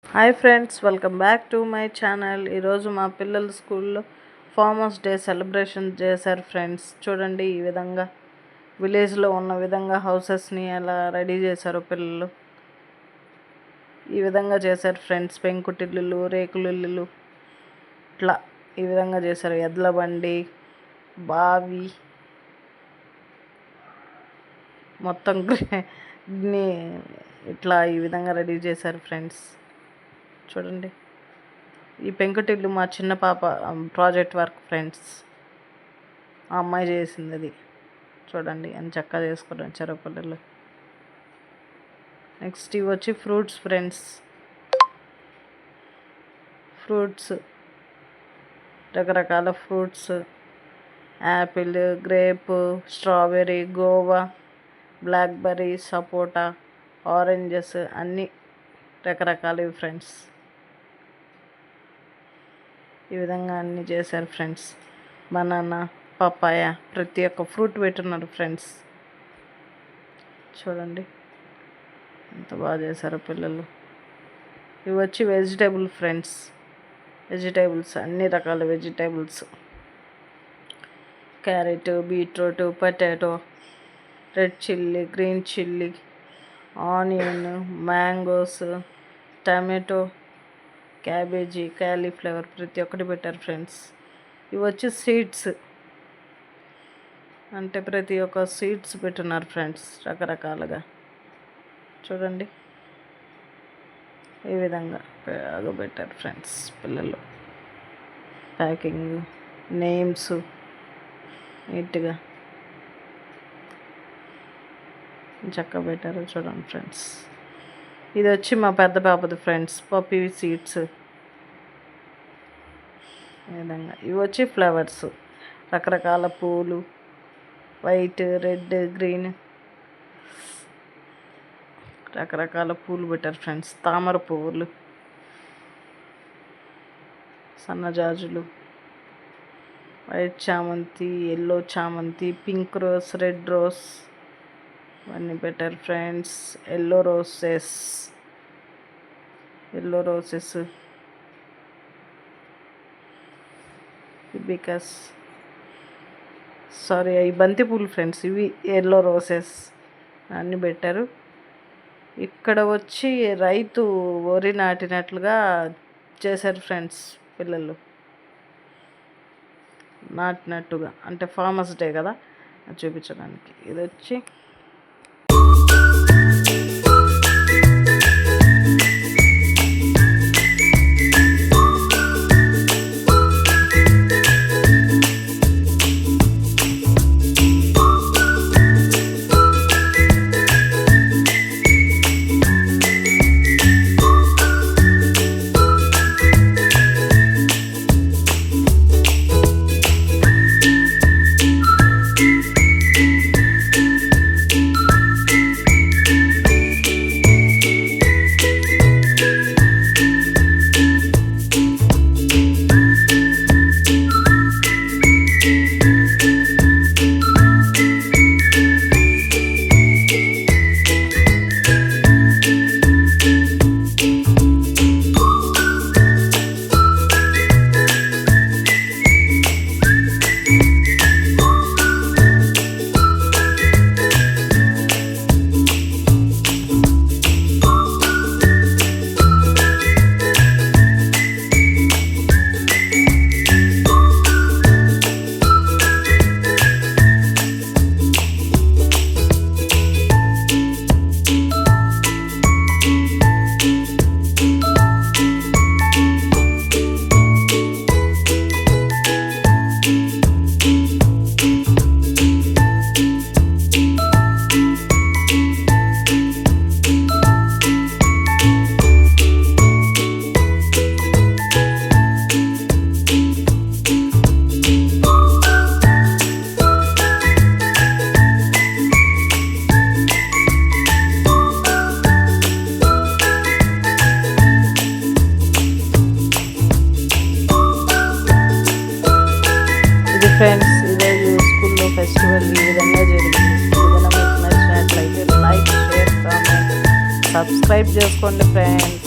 Hi friends, welcome back to my channel. ఈరోజు మా పిల్లల స్కూల్లో ఫార్మర్స్ డే సెలబ్రేషన్ చేశారు ఫ్రెండ్స్. చూడండి, ఈ విధంగా విలేజ్లో ఉన్న విధంగా హౌసెస్ని ఎలా రెడీ చేశారు పిల్లలు. ఈ విధంగా చేశారు ఫ్రెండ్స్. పెంకుటిల్లులు, రేకులిల్లులు, ఇట్లా ఈ విధంగా చేశారు. ఎడ్ల బండి, బావి, మొత్తం ఇట్లా ఈ విధంగా రెడీ చేశారు ఫ్రెండ్స్. చూడండి, ఈ పెంకుటిల్లు మా చిన్న పాప ప్రాజెక్ట్ వర్క్ ఫ్రెండ్స్. ఆ అమ్మాయి చేసింది అది. చూడండి ఎంత చక్కగా చేసుకొని వచ్చారో పిల్లలు. నెక్స్ట్ ఇవి వచ్చి ఫ్రూట్స్ ఫ్రెండ్స్. ఫ్రూట్స్, రకరకాల fruits, apple, grape, strawberry, guava, blackberry, sapota, oranges, అన్నీ రకరకాలవి ఫ్రెండ్స్. ఈ విధంగా అన్నీ చేశారు ఫ్రెండ్స్. బనానా, పపాయ, ప్రతి ఒక్క ఫ్రూట్ పెట్టున్నారు ఫ్రెండ్స్. చూడండి ఎంత బాగా చేశారో పిల్లలు. ఇవి వచ్చి వెజిటేబుల్ ఫ్రెండ్స్. వెజిటేబుల్స్, అన్ని రకాల vegetables, carrot, beetroot, potato, red chilli, green chilli, onion, mangoes, tomato, cabbage, cauliflower, ప్రతి ఒక్కటి పెట్టారు ఫ్రెండ్స్. ఇవి వచ్చి సీడ్స్, అంటే ప్రతి ఒక్క సీడ్స్ పెట్టున్నారు ఫ్రెండ్స్ రకరకాలుగా. చూడండి ఈ విధంగా పెట్టారు ఫ్రెండ్స్ పిల్లలు. ప్యాకింగ్, నేమ్స్ నీట్గా చక్కగా పెట్టారు. చూడండి ఫ్రెండ్స్. ఇది వచ్చి మా పెద్ద పాపది ఫ్రెండ్స్, పప్పీ సీడ్స్. ఈ విధంగా ఇవి వచ్చి ఫ్లవర్స్, రకరకాల పూలు, వైట్, రెడ్, గ్రీన్, రకరకాల పూలు పెట్టారు ఫ్రెండ్స్. తామర పువ్వులు, సన్నజాజులు, వైట్ చామంతి, ఎల్లో చామంతి, పింక్ రోజ్, రెడ్ రోజ్, ఇవన్నీ పెట్టారు ఫ్రెండ్స్. ఎల్లో రోసెస్, బికాస్ అవి బంతిపూలు ఫ్రెండ్స్. ఇవి ఎల్లో రోసెస్ అన్నీ పెట్టారు. ఇక్కడ వచ్చి రైతు వరి నాటినట్లుగా చేశారు ఫ్రెండ్స్ పిల్లలు. నాటినట్టుగా, అంటే ఫార్మర్స్ డే కదా అది చూపించడానికి. ఇది వచ్చి ఫ్రెండ్స్, ఈరోజు స్కూల్లో ఫెస్టివల్ ఈ విధంగా జరిగింది. ఏదైనా మీకు నచ్చినట్లయితే లైక్, షేర్, కామెంట్, సబ్స్క్రైబ్ చేసుకోండి ఫ్రెండ్స్.